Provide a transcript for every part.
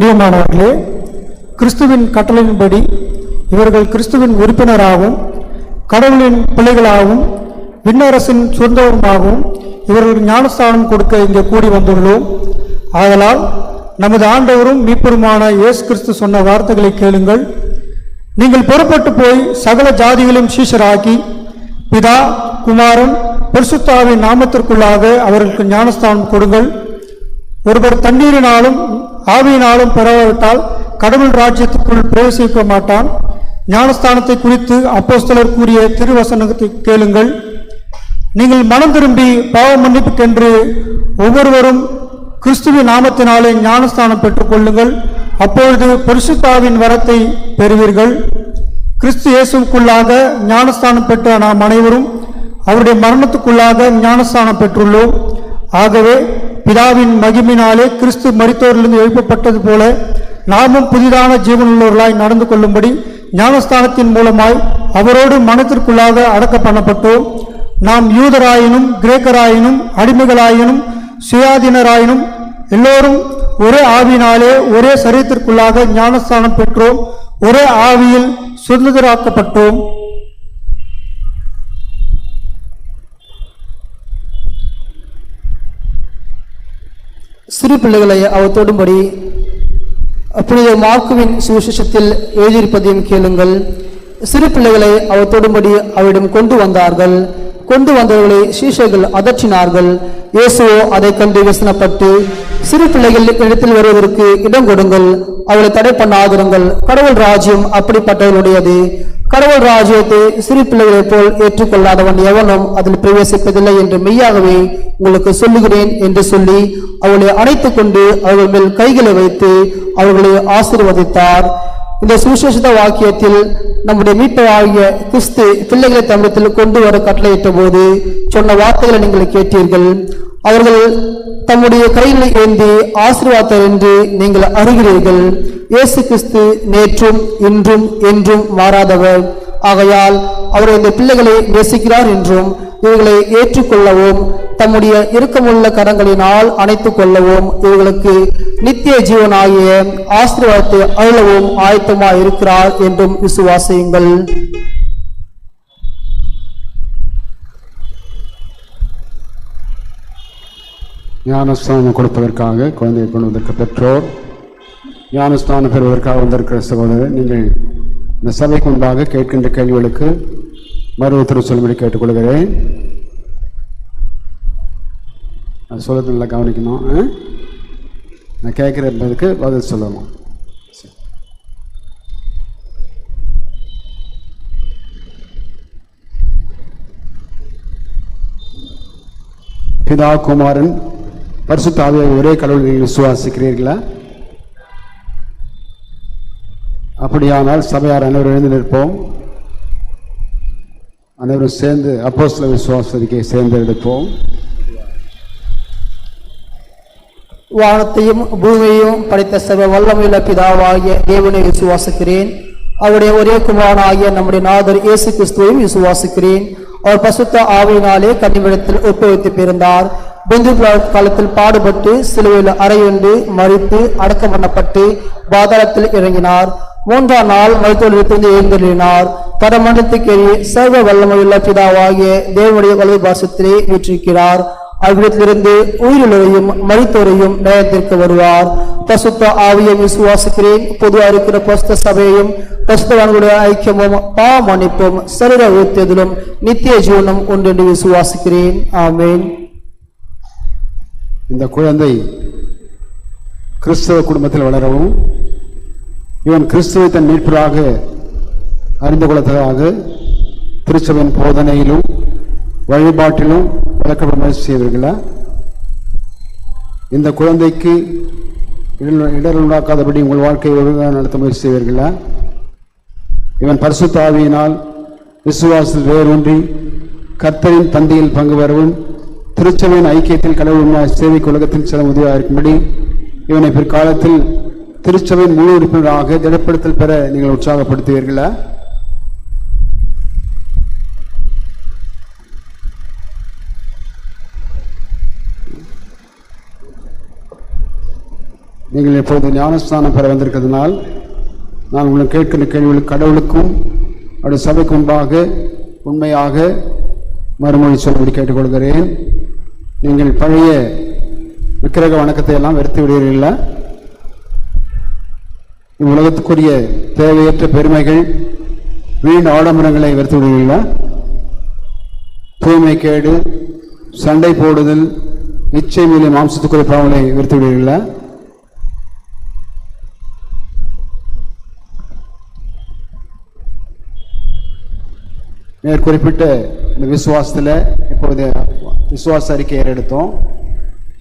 பிரியமானவர்களே, கிறிஸ்துவின் கட்டளையின்படி இவர்கள் கிறிஸ்துவின் உறுப்பினராகவும் கடவுளின் பிள்ளைகளாகவும் விண்ணரசின் சுதந்திரமாகவும் இவர்கள் ஞானஸ்தானம் கொடுக்க இங்கே கூடி வந்துள்ளோம். ஆதலால் நமது ஆண்டவரும் மீட்பருமான இயேசு கிறிஸ்து சொன்ன வார்த்தைகளை கேளுங்கள். நீங்கள் புறப்பட்டு போய் சகல ஜாதிகளையும் சீஷராக்கி பிதா, குமாரன், பரிசுத்தாவின் நாமத்திற்குள்ளாக அவர்களுக்கு ஞானஸ்தானம் கொடுங்கள். ஒருவர் தண்ணீரினாலும் ஆவியினாலும் பெறாவிட்டால் கடவுள் ராஜ்யத்துக்குள் பிரவேசிக்க மாட்டான். ஞானஸ்தானத்தை குறித்து அப்போஸ்தலர் கூறிய திருவசனத்தை கேளுங்கள். நீங்கள் மனம் திரும்பி பாவ மன்னிப்புக்கென்று ஒவ்வொருவரும் கிறிஸ்துவின் நாமத்தினாலே ஞானஸ்தானம் பெற்றுக் கொள்ளுங்கள். அப்பொழுது பரிசுத்தாவின் வரத்தை பெறுவீர்கள். கிறிஸ்து இயேசுக்குள்ளாக ஞானஸ்தானம் பெற்ற நாம் அனைவரும் அவருடைய மரணத்துக்குள்ளாக ஞானஸ்தானம் பெற்றுள்ளோம். ஆகவே பிதாவின் மகிமையினாலே கிறிஸ்து மரித்தோரிலிருந்து எழுப்பப்பட்டது போல நாமும் புதிதான ஜீவனுள்ளவர்களாய் நடந்து கொள்ளும்படி ஞானஸ்தானத்தின் மூலமாய் அவரோடு மனத்திற்குள்ளாக அடக்க பண்ணப்பட்டோம். நாம் யூதராயினும் கிரேக்கராயினும் அடிமைகளாயினும் சுயாதீனராயினும் எல்லோரும் ஒரே ஆவியினாலே ஒரே சரீரத்திற்குள்ளாக ஞானஸ்தானம் பெற்றோம். ஒரே ஆவியில் சுதந்திரராக்கப்பட்டோம். சிறு பிள்ளைகளை அவர் தொடும்படி புனித மார்க்குவின் சுவிசேஷத்தில் எழுதியிருப்பதையும் கேளுங்கள். சிறு பிள்ளைகளை அவர் தொடும்படி அவரிடம் கொண்டு வந்தார்கள். கொண்டு வந்தவர்களை சீஷர்கள் அதற்றினார்கள். இயேசுவோ அதை கண்டு விசனப்பட்டு, சிறு பிள்ளைகள் இடத்தில் வருவதற்கு இடம் கொடுங்கள், அவளை தடை பண்ணாதிருங்கள். கடவுள் ராஜ்யம் அப்படிப்பட்டவர்களுடையது. கடவுள் ராஜ்யத்தை சிறு பிள்ளைகளைப் போல் ஏற்றுக்கொள்ளாதவன் எவனும் அதில் பிரவேசிப்பதில்லை என்று மெய்யாகவே உங்களுக்கு சொல்லுகிறேன் என்று சொல்லி அவளை அணைத்துக் கொண்டு அவர்கள் மேல் கைகளை வைத்து அவர்களை ஆசீர்வதித்தார். இந்த சுவிசேஷ வாக்கியத்தில் நம்முடைய மீட்பராகிய கிறிஸ்து பிள்ளைகளை தமிழத்தில் கொண்டு வர கட்டளையிட்ட போது சொன்ன வார்த்தைகளை நீங்கள் கேட்டீர்கள். அவர்கள் தம்முடைய கைகளை ஏந்தி ஆசீர்வாதம் என்று நீங்கள் அறிகிறீர்கள். இயேசு கிறிஸ்து நேற்றும் இன்றும் என்றும் மாறாதவர். ஆகையால் அவர் இந்த பிள்ளைகளை நேசிக்கிறார் என்றும் இவர்களை ஏற்றுக்கொள்ளவும் தம்முடைய இறுக்கமுள்ள கரங்களினால் அணைத்துக் கொள்ளவும் இவர்களுக்கு நித்திய ஜீவனாகிய ஆசீர்வாதத்தை அருளவும் ஆயத்தமாய் இருக்கிறார் என்றும் விசுவாசியுங்கள். ஞானஸ்தானம் கொடுப்பதற்காக குழந்தையை கொண்டு வந்திருக்க பெற்றோர், ஞானஸ்தானம் பெறுவதற்காக வந்திருக்கிற சகோதரர், நீங்கள் இந்த சபைக்கு முன்பாக கேட்கின்ற கேள்விகளுக்கு மறு உத்தரவு சொல்லும்படி கேட்டுக்கொள்கிறேன். அது சொல்றது நல்லா கவனிக்கணும். நான் கேட்குறதுக்கு பதில் சொல்லணும். பிதா, குமாரன், பரிசுத்த ஆவியாகிய ஒரே கடவுளை நீங்கள் விசுவாசிக்கிறீர்களா? அப்படியானால் சபையார் அனைவரும் எழுந்து நிற்போம். அனைவரும் சேர்ந்து அப்போஸ்தலர் விசுவாசத்தை சேர்ந்து எடுப்போம். வானத்தையும் பூமியையும் படைத்த சர்வ வல்லமையுள்ள பிதாவாகிய தேவனை விசுவாசிக்கிறேன். அவருடைய ஒரே குமாரனாகிய நம்முடைய நாதர் இயேசு கிறிஸ்துவையும் விசுவாசிக்கிறேன். அவர் பசுத்த ஆவியினாலே கன்னிவிடத்தில் உட்பவித்து பிறந்தார். பிந்து காலத்தில் பாடுபட்டு சிலுவையில் அறையுண்டு மரித்து அடக்கம் பண்ணப்பட்டு பாதாளத்தில் இறங்கினார். 3ஆம் நாள் மருத்துவத்திலிருந்து எழுந்தருளினார். பரமண்டலத்துக்கு சர்வ வல்லமையுள்ள பிதாவாகிய தேவனுடைய வலது பாசத்திலே வீற்றிருக்கிறார். அவ்விடத்திலிருந்து உயிருள்ளவரையும் மரித்தோரையும் நியாயத்திற்கு வருவார். பசுத்த ஆவியை விசுவாசிக்கிறேன். பொதுவாக இருக்கிற பசுத்த சபையையும் பசுத்தவான்களுடைய ஐக்கியமும் பாவ மன்னிப்பும் சரீர உயர்த்ததிலும் நித்திய ஜீவனும் ஒன்றென்று விசுவாசிக்கிறேன். ஆமேன். இந்த குழந்தை கிறிஸ்தவ குடும்பத்தில் வளரவும் இவன் கிறிஸ்துவை தன் மீட்பராக அறிந்து கொள்ளத்ததாக திருச்சபையின் போதனையிலும் வழிபாட்டிலும் வளர்க்கப்பட முயற்சி செய்வீர்களா? இந்த குழந்தைக்கு இடர் உண்டாக்காதபடி உங்கள் வாழ்க்கையை ஒழுங்காக நடத்த முயற்சி செய்வீர்களா? இவன் பரிசுத்த ஆவியினால் விசுவாசத்தில் வேரூன்றி கர்த்தரின் பந்தியில் பங்கு பெறவும் திருச்சபையின் ஐக்கியத்தில் கடவுள் சேவைக்கு உலகத்தில் சில உதவியாக இருக்கும்படி இவனை பிற்காலத்தில் திருச்சபையின் முழு உறுப்பினராக திடப்படுத்தல் பெற நீங்கள் உற்சாகப்படுத்துவீர்களா? நீங்கள் இப்பொழுது ஞானஸ்தானம் பெற வந்திருக்கிறதுனால் நான் உங்களுக்கு கேட்கிற கேள்விகளுக்கு கடவுளுக்கும் அவருடைய சபைக்கு முன்பாக உண்மையாக மறுமொழி சொல்லும்படி கேட்டுக்கொள்கிறேன். நீங்கள் பழைய விக்கிரக வணக்கத்தை எல்லாம் வெறுத்து விடுவீர்களா? உலகத்துக்குரிய தேவையற்ற பெருமைகள், வீண் ஆடம்பரங்களை வெறுத்து விடுவீர்களா? தூய்மை கேடு, சண்டை போடுதல், இச்சை மீறி மாம்சத்துக்குரிய பாவங்களை வெறுத்து விடுவீர்களா? மேற்குறிப்பிட்ட இந்த விசுவாசத்தில் இப்பொழுது விசுவாச அறிக்கையை எடுத்தோம்.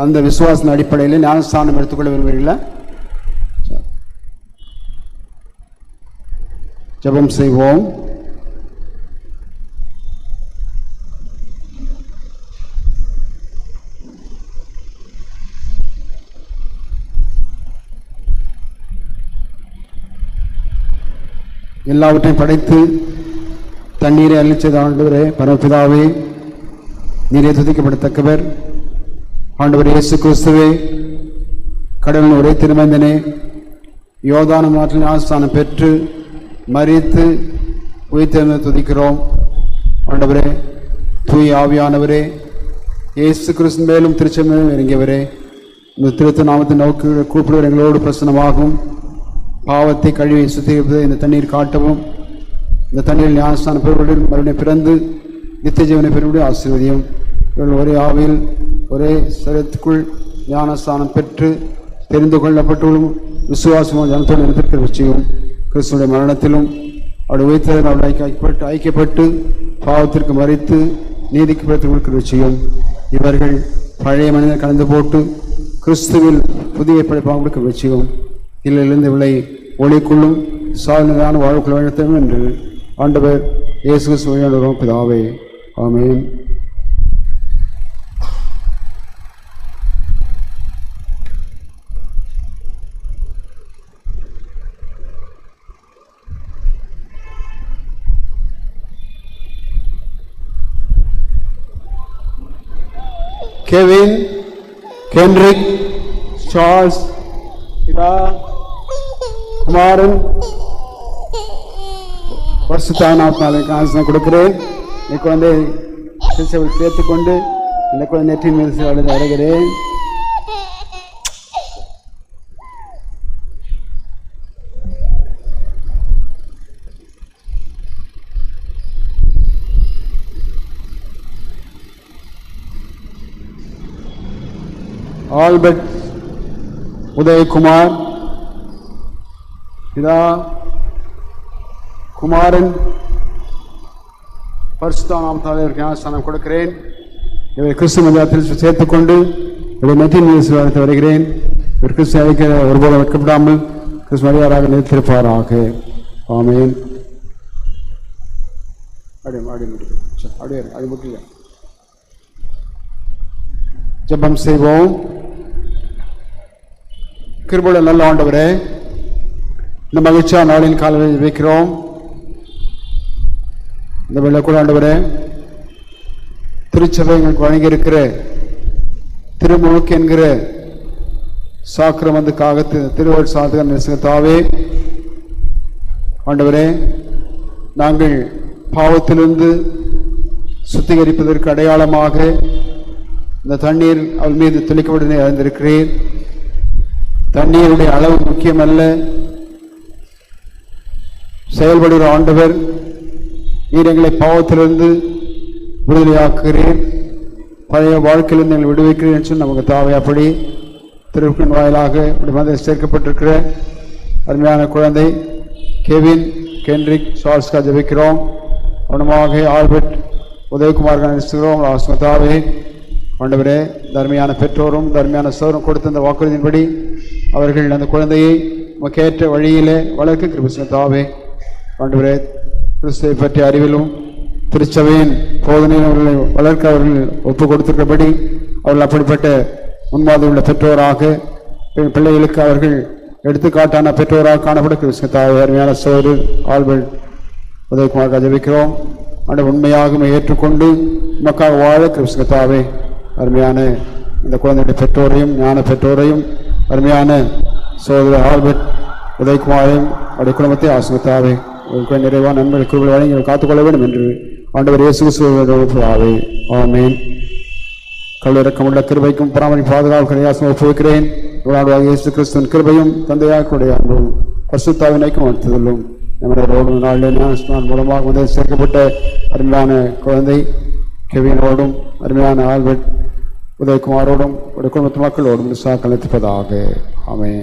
அந்த விசுவாசத்தின் அடிப்படையில் ஞானஸ்தானம் எடுத்துக்கொள்ள விரும்புகிறீர்களா? ஜெபம் செய்வோம். எல்லாவற்றையும் படைத்து தண்ணீரை அள்ளி செய்த ஆண்டவரே, பரமபிதாவே, நீரே துதிக்கப்படத்தக்கவர். ஆண்டவர் இயேசு கிறிஸ்துவே, கடவுளின் ஒரே திருமந்தனே, யோர்தான ஆற்றில் ஞானஸ்தானம் பெற்று மரித்து உயிர்த்தெழுந்து துதிக்கிறோம். ஆண்டவரே, தூய ஆவியானவரே, இயேசு கிறிஸ்து மேலும் திருச்சபை மேலும் இறங்கியவரே, இந்த திருத்த நாமத்தை நோக்கி கூப்பிடுவர் எங்களோடு பிரசன்னமாகும். பாவத்தை கழுவி சுத்திகரிப்பதை இந்த தண்ணீர் காட்டவும், இந்த தண்ணீரில் ஞானஸ்தானம் பெறுவதில் மறுபடியும் பிறந்து நித்திய ஜீவனை பெறுவதை ஆசீர்வதியும். இவர்கள் ஒரே ஆவியில் ஒரே சரீரத்துக்குள் ஞானஸ்தானம் பெற்று தெரிந்து கொள்ளப்பட்டுள்ளும் விசுவாசமும் ஜனத்தோடு நிறுத்திருக்கிற விஷயம் கிறிஸ்துடைய மரணத்திலும் அவருடைய உயிர்த்தெழுதலிலும் அவருடைய ஐக்கியப்பட்டு பாவத்திற்கு மறித்து நீதிக்கு பெற்றுக்கொள்கிற விஷயம். இவர்கள் பழைய மனிதனை கலந்து போட்டு கிறிஸ்துவில் புதிய படைப்பாக கொடுக்கிற விஷயம். இல்லையிலிருந்து விளை ஒளிக்குள்ளும் சாதனையான வாழ்வுக்குள் வழித்தோம் என்று ஆண்டவர் இயேசு கிறிஸ்து பிதாவே, ஆமென். கெவின், கென்ரிக், சார்ல்ஸ், இதா, குமாரன், வருஷத்தானாத்மாவுக்கு ஆசனம் கொடுக்கிறேன். இந்த குழந்தை சிறுசையில் சேர்த்துக்கொண்டு இந்த குழந்தை நெற்றின் மீது அழுது அடைகிறேன். ஆல்பர்ட் உதயகுமார், இதா, குமாரன், பரிசுத்தானாமத்தால் ஞானஸ்தானம் கொடுக்கிறேன். இவரை கிறிஸ்து மதத்தில் சேர்த்துக்கொண்டு இவரை நெற்றின் மீது அழைத்து வருகிறேன். இவர் கிறிஸ்து அழைக்க ஒருபோதும் வெட்கப்படாமல் கிறிஸ்து மரியாதையாக நிறுத்திருப்பாராக. ஆமென். அது முக்கிய ஜெபம் செய்வோம். கிருபையுள்ள நல்ல ஆண்டவரே, இந்த மகிழ்ச்சியான நாளின் காலையில் வைக்கிறோம். இந்த வெள்ளக்கூட ஆண்டவரே, திருச்சபை எங்களுக்கு வழங்கியிருக்கிற திருமுழுக்கு என்கிற சாக்கிரமத்துக்காக திருவள் சாதகத்தாவே ஆண்டவரே, நாங்கள் பாவத்திலிருந்து சுத்திகரிப்பதற்கு அடையாளமாக இந்த தண்ணீர் அவள் மீது தெளிக்கப்பட்டு அறிந்திருக்கிறேன். தண்ணீருடைய அளவு முக்கியமல்ல, செயல்படுகிற ஆண்டவர், நீர் எங்களை பாவத்திலிருந்து விடுதலையாக்குகிறேன், பழைய வாழ்க்கையிலிருந்து எங்களை விடுவிக்கிறேன் சொல்லி நமக்கு தாவை. அப்படி திருவின் வாயிலாக மதத்தில் சேர்க்கப்பட்டிருக்கிற அருமையான குழந்தை கெவின், கென்ரிக், சார்ல்ஸ்கா ஜெபிக்கிறோம். அவனமாக ஆல்பர்ட் உதயகுமார் நினைச்சுகிறோம். ஆஸ்மதாவே ஆண்டவரே, தர்மையான பெற்றோரும் தர்மையான சோரும் கொடுத்த அந்த வாக்குறுதியின்படி அவர்கள் அந்த குழந்தையை முக்கேற்ற வழியிலே வளர்க்க கிருபை ஆண்டவரே, கிறிஸ்துவை பற்றிய அறிவிலும் திருச்சபையின் போதனையில் அவர்களை வளர்க்க அவர்கள் ஒப்பு கொடுத்திருக்கிறபடி அவர்கள் அப்படிப்பட்ட முன்மாதிரி உள்ள பெற்றோராக பிள்ளைகளுக்கு அவர்கள் எடுத்துக்காட்டான பெற்றோராக காணப்பட கிறிஸ்துவை அருமையான சோறு ஆல்பர்ட் உதயகுமார் ஜெபிக்கிறோம். ஆண்டவர் உண்மையாக ஏற்றுக்கொண்டு மக்கள் வாழ கிறிஸ்துவை அருமையான இந்த குழந்தையுடைய பெற்றோரையும் ஞான பெற்றோரையும் அருமையான சோதரர் ஆல்பர்ட் உதயகுமாரையும் அவருடைய குடும்பத்தை ஆசிர்வதித்தாவே. உங்களுக்கு நிறைவான நன்மைகள் குழுவை வழங்கி காத்துக்கொள்ள வேண்டும் என்று ஆண்டவர் இயேசு கிறிஸ்துவே. ஆமென். கல்விறக்கமுள்ள கிருபைக்கும் பராமரி பாதுகாப்பு ஒப்புவிக்கிறேன். இயேசு கிறிஸ்துவின் கிருபையும் தந்தையாக்குடைய அன்பும் பரிசுத்தாவின் ஐக்கியம் வாழ்த்துதலும் நம்மளோடும் நாளில் மூலமாக வந்து சேர்க்கப்பட்ட அருமையான குழந்தை கெவினோடும் அருமையான ஆல்பர்ட் உதயகுமாரோடும் குடும்பத்து மக்களோடும் கலத்திப்பதாக. ஆமென்.